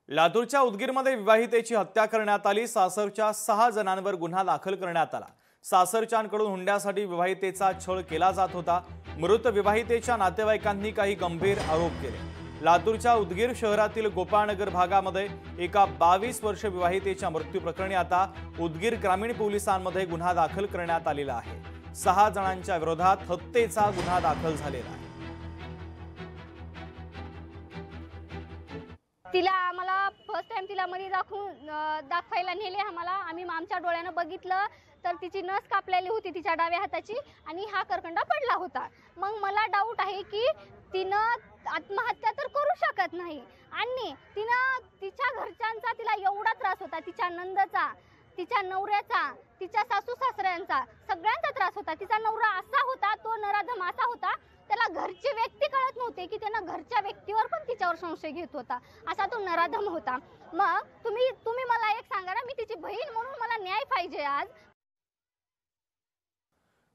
लातूरच्या उदगीरमध्ये विवाहितेची हत्या करण्यात आली। सासरच्या 6 जणांवर गुन्हा दाखल करण्यात आला। सासरच्यांकडून हुंड्यासाठी विवाहितेचा छळ केला जात होता। मृत विवाहितेच्या नातेवाईकांनी काही गंभीर आरोप केले। लातूरच्या उदगीर शहरातील गोपाळनगर भागामध्ये एका 22 वर्ष विवाहितेच्या मृत्यू प्रकरणी आता उदगीर ग्रामीण पोलिसांमध्ये गुन्हा दाखल करण्यात आलेला आहे। 6 जणांच्या विरोधात हत्येचा गुन्हा दाखल झालेला आहे। तिला आम्हाला फर्स्ट टाइम तिला मध्ये दाखवायला नेले। आम्ही आमच्या डोळ्याने बघितलं तर तिची नस कापलेली होती तिच्या डाव्या हाताची आणि हा करकंडा पडला होता। मग मला डाऊट आहे की तिनं आत्महत्या तर करू शकत नाही आणि तिच्या घरच्यांचा तिला एवढा त्रास होता, तिच्या नंदचा, तिच्या नवऱ्याचा, तिच्या सासू सासऱ्यांचा, सगळ्यांचा त्रास होता। तिचा नवरा असा होता, तो नराधम असा होता, त्याला घरची व्यक्ती कळत नव्हते की त्यानं घरच्या व्यक्तीवर पण तिच्यावर संशय घेत होता, असा तो नराधम होता। मग तुम्ही मला एक सांगा ना, मी तिची बहीण म्हणून मला न्याय पाहिजे आज।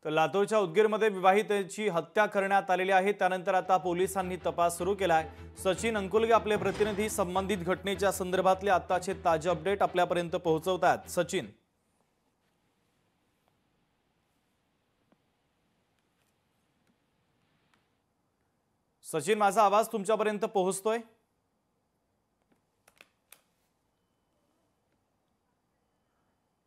तर लातूरच्या उदगीरमध्ये विवाहितेची हत्या करण्यात आलेली आहे। त्यानंतर आता पोलिसांनी तपास सुरू केला आहे। सचिन अंकुलगे आपले प्रतिनिधी संबंधित घटनेच्या संदर्भातले आताचे ताजे अपडेट आपल्यापर्यंत पोहोचवतात। सचिन, माझा आवाज तुमच्यापर्यंत पोहोचतोय?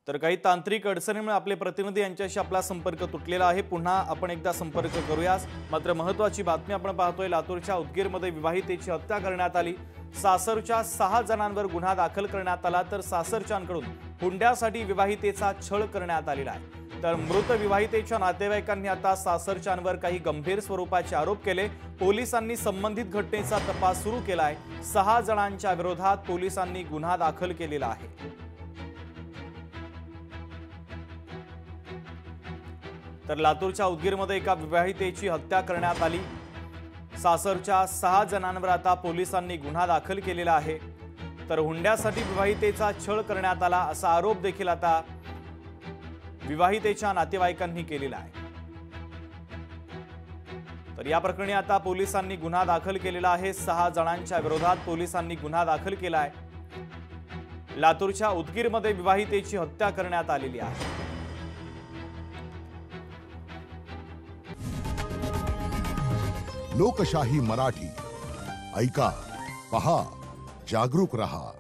तर काही तांत्रिक अडचणीमुळे आपले प्रतिनिधी यांच्याशी आपला संपर्क तुटलेला आहे। पुन्हा आपण एकदा संपर्क करूया। मात्र महत्त्वाची बातमी आपण पाहतोय, लातूरच्या उदगीरमध्ये विवाहितेची हत्या करण्यात आली। सासरच्या 6 जणांवर गुन्हा दाखल करण्यात आला, तर सासरच्यांकडून हुंड्यासाठी विवाहितेचा छळ करण्यात आलेला आहे। तर मृत विवाहितेच्या नातेवाईकांनी आता सासरच्यांवर काही गंभीर स्वरूपाचे आरोप केले। पोलिसांनी संबंधित घटनेचा तपास सुरू केला आहे। 6 जणांच्या विरोधात पोलिसांनी गुन्हा दाखल केलेला आहे। तर लातूरच्या उदगीरमध्ये एका विवाहितेची हत्या करण्यात आली। सासरच्या 6 जणांवर आता पोलिसांनी गुन्हा दाखल केलेला आहे। तर हुंड्यासाठी विवाहितेचा छळ करण्यात आला असा आरोप देखील आता विवाहितेच्या नातेवाईकांनी केलेला आहे। तर या प्रकरणी आता पोलिसांनी गुन्हा दाखल केलेला आहे। 6 जणांच्या विरोधात पोलिसांनी गुन्हा दाखल केला आहे। लातूरच्या उदगीरमध्ये विवाहितेची हत्या करण्यात आलेली आहे। लोकशाही मराठी ऐका, पहा, जागरूक रहा।